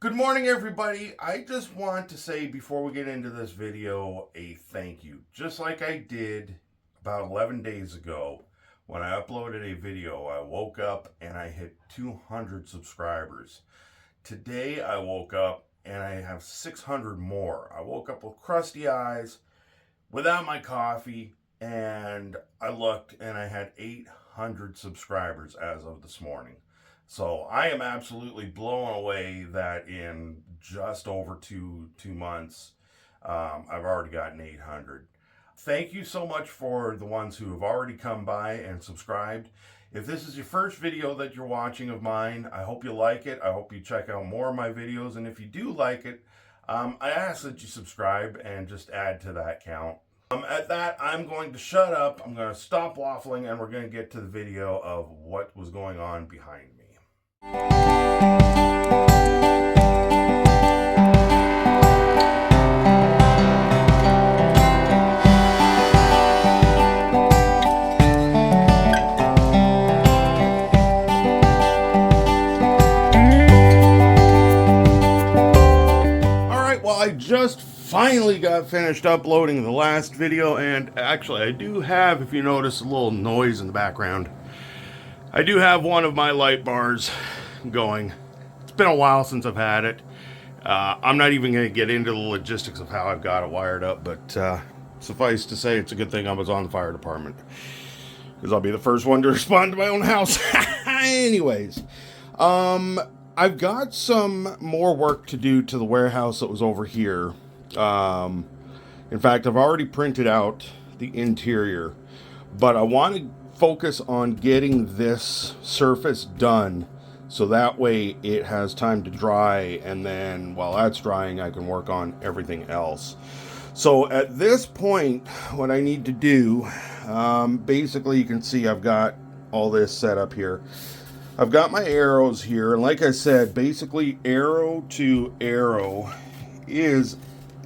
Good morning, everybody. I just want to say before we get into this video a thank you. Just like I did about 11 days ago when I uploaded a video, I woke up and I hit 200 subscribers. Today I woke up and I have 600 more. I woke up with crusty eyes, without my coffee, and I looked and I had 800 subscribers as of this morning. So I am absolutely blown away that in just over two months, I've already gotten 800. Thank you so much for the ones who have already come by and subscribed. If this is your first video that you're watching of mine, I hope you like it. I hope you check out more of my videos. And if you do like it, I ask that you subscribe and just add to that count. At that, I'm going to shut up. I'm going to stop waffling and we're going to get to the video of what was going on behind me. Well, I just finally got finished uploading the last video, and actually I do have, if you notice, a little noise in the background. I do have one of my light bars going. It's been a while since I've had it. I'm not even going to get into the logistics of how I've got it wired up, but suffice to say, it's a good thing I was on the fire department, because I'll be the first one to respond to my own house. Anyways, I've got some more work to do to the warehouse that was over here. In fact, I've already printed out the interior, but I want to focus on getting this surface done so that way it has time to dry, and then while that's drying I can work on everything else. So at this point, what I need to do, basically you can see I've got all this set up here. I've got my arrows here, and like I said, basically arrow to arrow is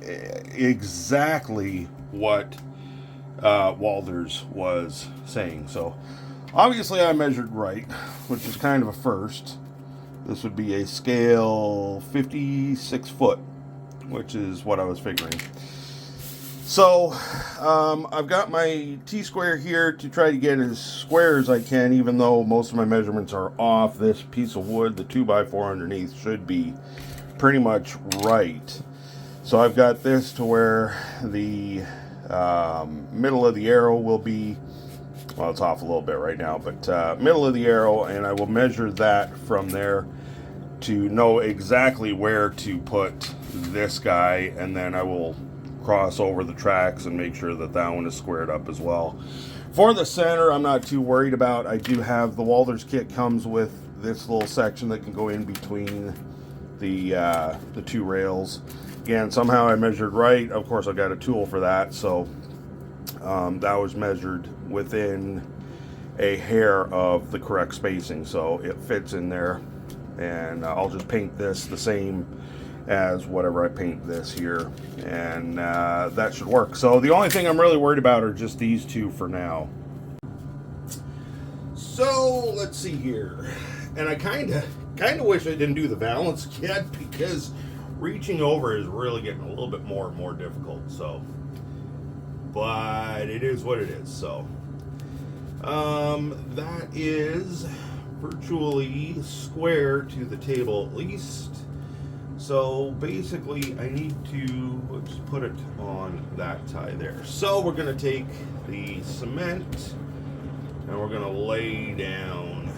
exactly what Walters was saying. So obviously I measured right, which is kind of a first. This would be a scale 56 foot, which is what I was figuring. So I've got my T-square here to try to get as square as I can, even though most of my measurements are off. This piece of wood, the 2x4 underneath, should be pretty much right. So I've got this to where the middle of the arrow will be, well, it's off a little bit right now, but middle of the arrow, and I will measure that from there to know exactly where to put this guy, and then I will cross over the tracks and make sure that that one is squared up as well. For the center, I'm not too worried about. I do have the Walters kit comes with this little section that can go in between the two rails. Again, somehow I measured right. Of course, I got a tool for that, so that was measured within a hair of the correct spacing, so it fits in there. And I'll just paint this the same as whatever I paint this here, and that should work. So the only thing I'm really worried about are just these two for now. So let's see here, and I kind of wish I didn't do the valance yet, because reaching over is really getting a little bit more and more difficult. So, but it is what it is. So that is virtually square to the table at least. So basically I need to just put it on that tie there. So we're going to take the cement and we're going to lay down.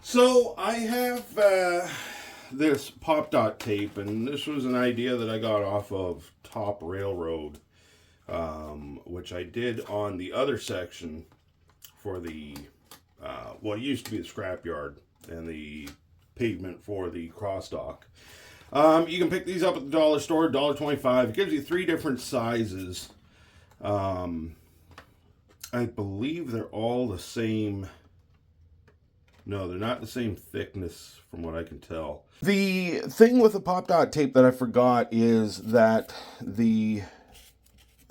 So I have this pop dot tape, and this was an idea that I got off of Top Railroad, which I did on the other section for the well, it used to be the scrapyard and the pavement for the crossdock. You can pick these up at the dollar store, $1.25. It gives you 3 different sizes. I believe they're all the same. No, they're not the same thickness from what I can tell. The thing with the pop dot tape that I forgot is that the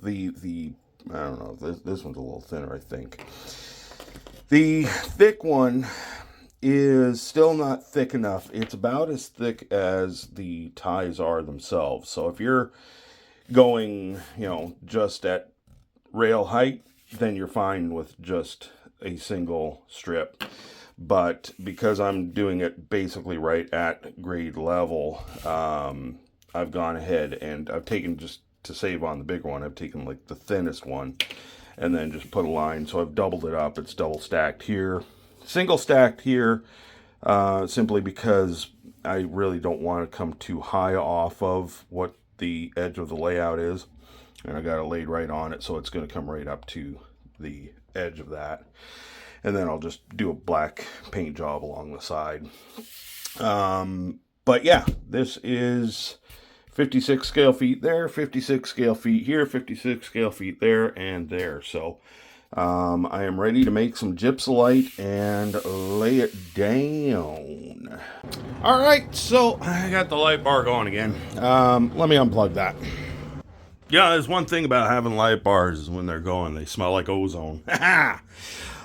I don't know, this one's a little thinner, I think. The thick one is still not thick enough. It's about as thick as the ties are themselves. So if you're going, just at rail height, then you're fine with just a single strip. But because I'm doing it basically right at grade level, I've gone ahead and I've taken, just to save on the bigger one, I've taken like the thinnest one and then just put a line. So I've doubled it up. It's double stacked here, single stacked here, simply because I really don't want to come too high off of what the edge of the layout is. And I got it laid right on it, so it's going to come right up to the edge of that. And then I'll just do a black paint job along the side. But yeah, this is 56 scale feet there, 56 scale feet here, 56 scale feet there, and there. So I am ready to make some gypsolite and lay it down. All right, so I got the light bar going again. Let me unplug that. Yeah, there's one thing about having light bars is when they're going, they smell like ozone.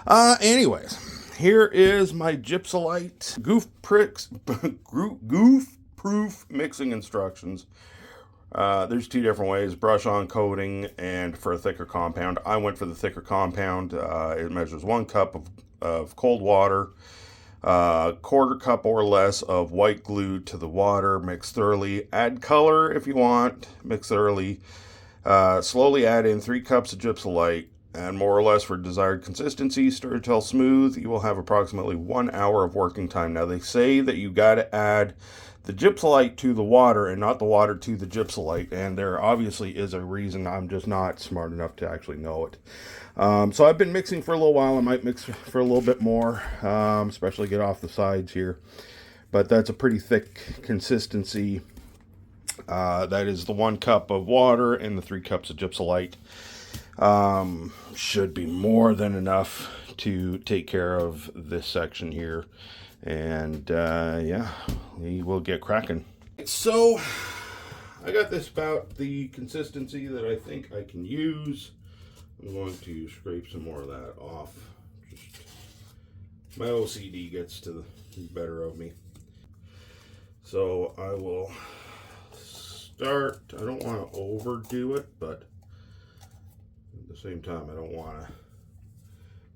Anyways, here is my gypsolite goof-proof mixing instructions. There's two different ways: brush on coating and for a thicker compound. I went for the thicker compound. It measures 1 cup of cold water, 1/4 cup or less of white glue to the water. Mix thoroughly. Add color if you want. Mix thoroughly. Slowly add in 3 cups of gypsolite, and more or less for desired consistency. Stir until smooth. You will have approximately 1 hour of working time. Now, they say that you got to add the gypsolite to the water and not the water to the gypsolite, and there obviously is a reason. I'm just not smart enough to actually know it. So I've been mixing for a little while. I might mix for a little bit more, especially get off the sides here. But that's a pretty thick consistency. That is the 1 cup of water and the 3 cups of gypsolite. Should be more than enough to take care of this section here. And yeah, we will get cracking. So I got this about the consistency that I think I can use. I'm going to scrape some more of that off. Just my OCD gets to the better of me. So I will start. I don't want to overdo it, but at the same time, I don't want to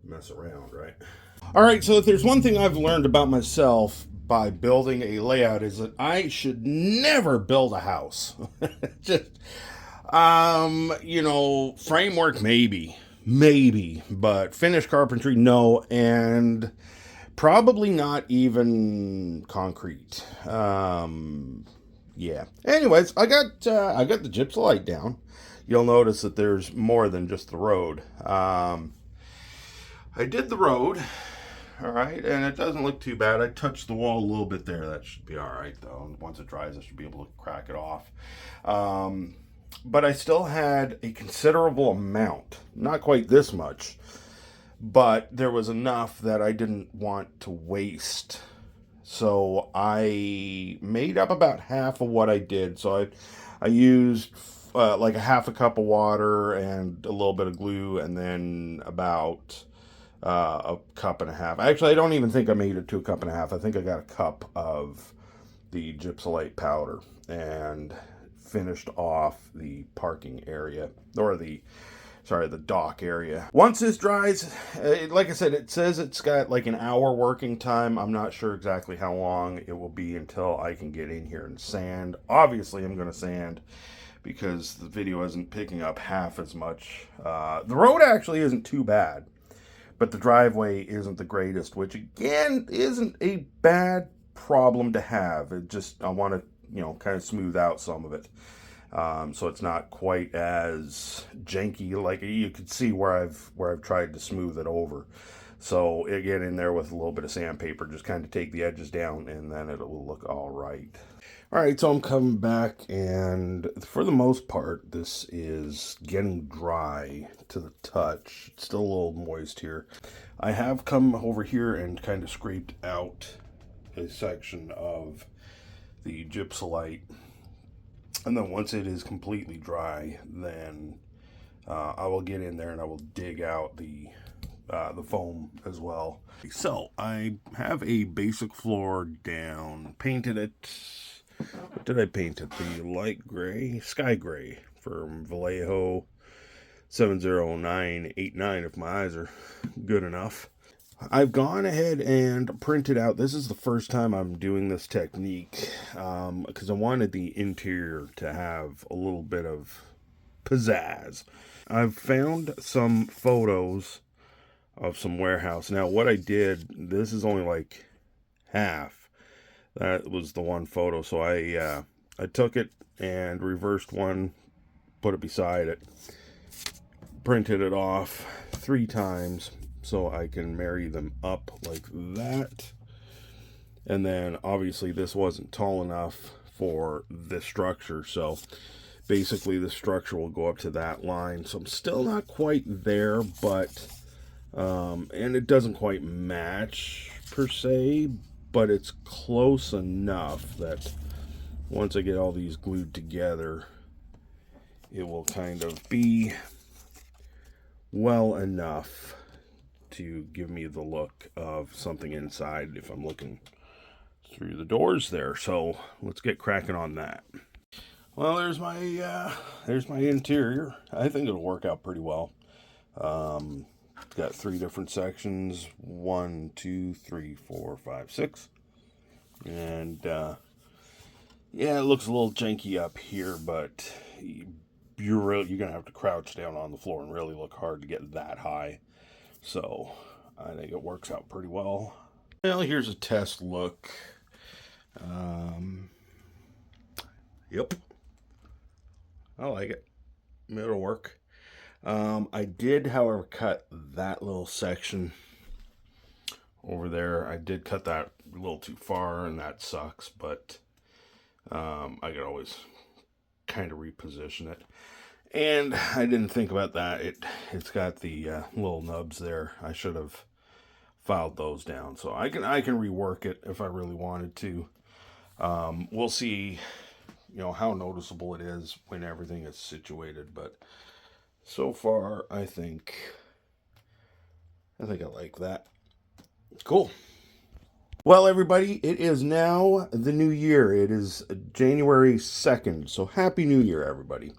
mess around, right? All right, so if there's one thing I've learned about myself by building a layout is that I should never build a house. Just, framework maybe, but finished carpentry, no, and probably not even concrete. Yeah. Anyways, I got the gypsolite down. You'll notice that there's more than just the road. I did the road, all right, and it doesn't look too bad. I touched the wall a little bit there. That should be all right, though. Once it dries, I should be able to crack it off. But I still had a considerable amount, not quite this much, but there was enough that I didn't want to waste. So I made up about half of what I did. So I used like a 1/2 cup of water and a little bit of glue, and then about a 1.5 cups. Actually, I don't even think I made it to a 1.5 cups. I think I got a cup of the gypsolite powder and finished off the parking area, or the dock area. Once this dries, like I said, it says it's got like an hour working time. I'm not sure exactly how long it will be until I can get in here and sand. Obviously, I'm going to sand because the video isn't picking up half as much. The road actually isn't too bad, but the driveway isn't the greatest, which again isn't a bad problem to have. It just, I want to, kind of smooth out some of it. So it's not quite as janky. Like you could see where I've tried to smooth it over. So get in there with a little bit of sandpaper, just kind of take the edges down, and then it will look all right. All right, so I'm coming back, and for the most part, this is getting dry to the touch. It's still a little moist here. I have come over here and kind of scraped out a section of the gypsolite. And then once it is completely dry, then I will get in there and I will dig out the the foam as well. So I have a basic floor down, painted it. What did I paint it? The light gray, sky gray from Vallejo 70989 if my eyes are good enough. I've gone ahead and printed out, this is the first time I'm doing this technique, because I wanted the interior to have a little bit of pizzazz. I've found some photos of some warehouse. Now what I did, this is only like half. That was the one photo, so I took it and reversed one, put it beside it, printed it off 3 times so I can marry them up like that. And then obviously this wasn't tall enough for this structure, so basically the structure will go up to that line. So I'm still not quite there, but and it doesn't quite match per se, but it's close enough that once I get all these glued together, it will kind of be well enough to give me the look of something inside if I'm looking through the doors there. So let's get cracking on that. Well, there's my interior. I think it'll work out pretty well. It's got 3 different sections, 1, 2, 3, 4, 5, 6, and yeah, it looks a little janky up here, but you're gonna have to crouch down on the floor and really look hard to get that high. So I think it works out pretty well. Well, here's a test look. Yep, I like it. It'll work. I did, however, cut that little section over there. I did cut that a little too far, and that sucks, but I could always kind of reposition it. And I didn't think about that. It's got the little nubs there. I should have filed those down, so I can rework it if I really wanted to. We'll see, how noticeable it is when everything is situated, but so far I think I like that. Cool. Well, everybody, it is now the new year. It is January 2nd, so Happy New Year, everybody.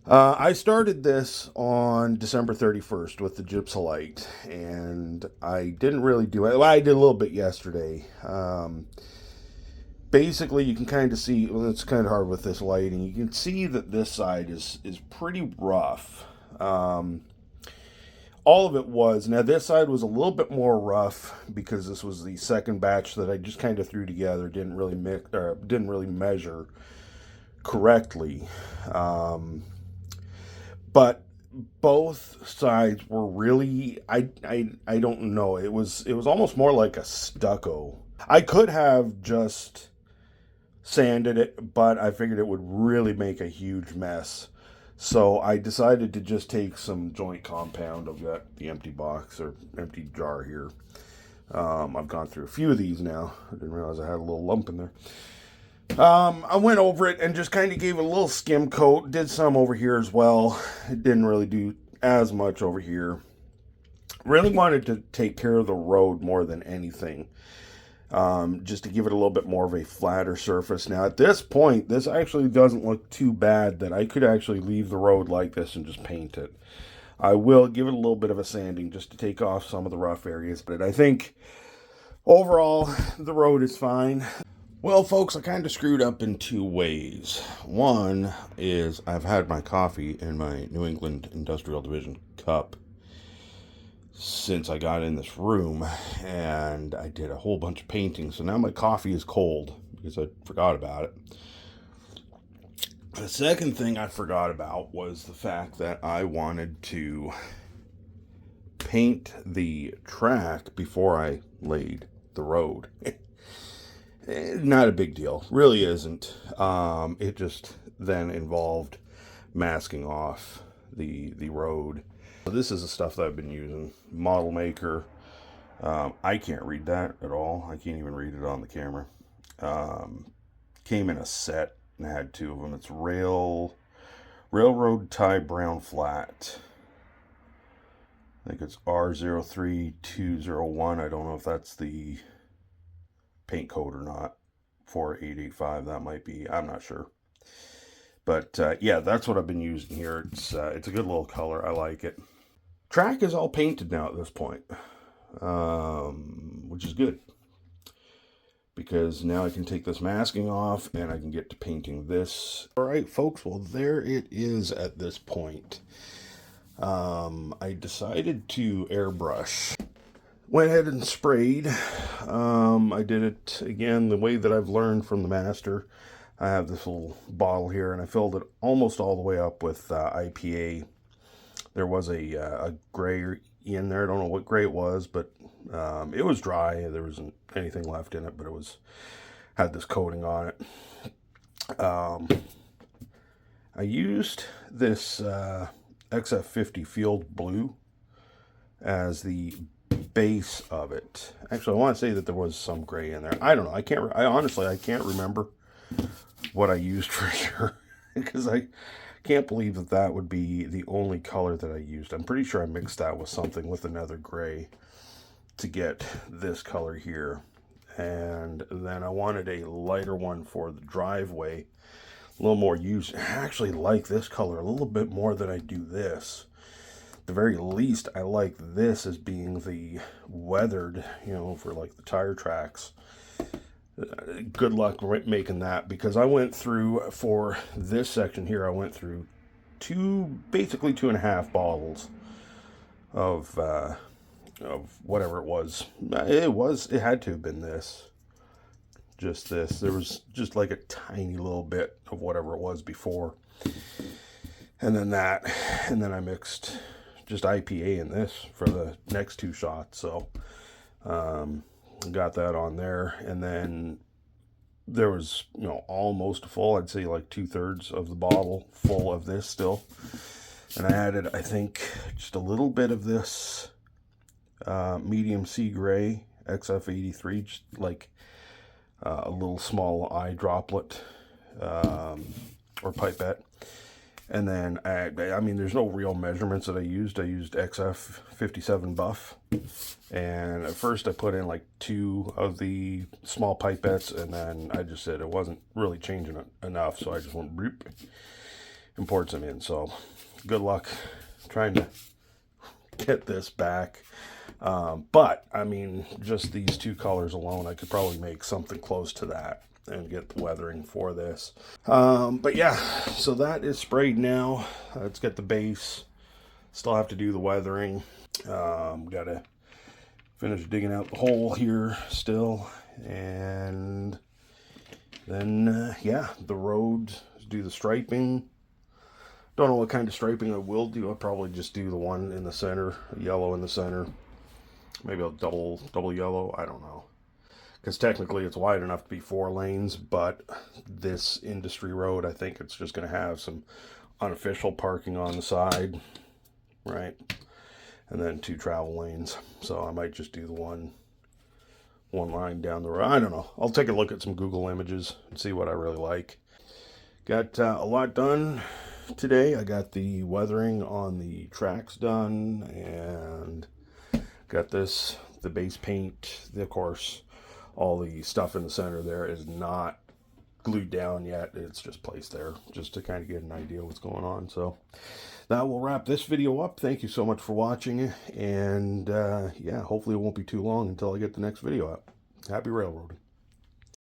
I started this on December 31st with the gypsolite, and I didn't really do it. Well, I did a little bit yesterday. Basically, you can kind of see, well, it's kind of hard with this lighting. You can see that this side is pretty rough. All of it was. Now, this side was a little bit more rough because this was the second batch that I just kind of threw together. Didn't really measure correctly. But both sides were really, I don't know. It was almost more like a stucco. I could have just sanded it, but I figured it would really make a huge mess. So I decided to just take some joint compound. I've got the empty box or empty jar here. I've gone through a few of these now. I didn't realize I had a little lump in there. I went over it and just kind of gave it a little skim coat. Did some over here as well. It didn't really do as much over here. Really wanted to take care of the road more than anything. Just to give it a little bit more of a flatter surface. Now at this point, this actually doesn't look too bad that I could actually leave the road like this and just paint it. I will give it a little bit of a sanding just to take off some of the rough areas, but I think overall the road is fine. Well, folks, I kind of screwed up in 2 ways. One is I've had my coffee in my New England Industrial Division cup since I got in this room, and I did a whole bunch of painting, so now my coffee is cold because I forgot about it. The second thing I forgot about was the fact that I wanted to paint the track before I laid the road. Not a big deal, really isn't. It just then involved masking off the road. This is the stuff that I've been using. Model Maker. I can't read that at all. I can't even read it on the camera. Came in a set and had 2 of them. It's Railroad Tie Brown Flat. I think it's R03201. I don't know if that's the paint code or not. 4885, that might be. I'm not sure. But yeah, that's what I've been using here. It's a good little color. I like it. Track is all painted now at this point, which is good. Because now I can take this masking off and I can get to painting this. All right, folks, well, there it is at this point. I decided to airbrush. Went ahead and sprayed. I did it, again, the way that I've learned from the master. I have this little bottle here, and I filled it almost all the way up with IPA. There was a gray in there. I don't know what gray it was, but it was dry. There wasn't anything left in it, but it had this coating on it. I used this XF50 Field Blue as the base of it. Actually, I want to say that there was some gray in there. I don't know. I honestly can't remember what I used for sure, because I can't believe that would be the only color that I used. I'm pretty sure I mixed that with something with another gray to get this color here. And then I wanted a lighter one for the driveway, a little more used. I actually like this color a little bit more than I do this. At the very least, I like this as being the weathered, for like the tire tracks. Good luck making that, because I went through, for this section here, I went through basically 2.5 bottles of whatever it was. It had to have been this. Just this. There was just like a tiny little bit of whatever it was before. And then that. And then I mixed just IPA in this for the next 2 shots. So, got that on there. And then there was, almost full. I'd say like 2/3 of the bottle full of this still. And I added, I think, just a little bit of this medium sea gray XF83, just like a little small eye droplet or pipette. And then, I mean, there's no real measurements that I used. I used XF57 buff. And at first I put in like 2 of the small pipettes, and then I just said it wasn't really changing it enough, so I just went bloop and poured some in. So good luck trying to get this back. But, I mean, just these 2 colors alone, I could probably make something close to that and get the weathering for this. But yeah, so that is sprayed now. Let's get the base. Still have to do the weathering. Gotta finish digging out the hole here still. And then, yeah, the road, do the striping. Don't know what kind of striping I will do. I'll probably just do the one in the center, yellow in the center. Maybe a double yellow. I don't know. Because technically it's wide enough to be 4 lanes, but this industry road, I think it's just going to have some unofficial parking on the side, right? And then 2 travel lanes. So I might just do the one line down the road. I don't know. I'll take a look at some Google images and see what I really like. Got a lot done today. I got the weathering on the tracks done, and got the base paint, of course. All the stuff in the center there is not glued down yet. It's just placed there just to kind of get an idea what's going on. So that will wrap this video up. Thank you so much for watching. And yeah, hopefully it won't be too long until I get the next video up. Happy railroading.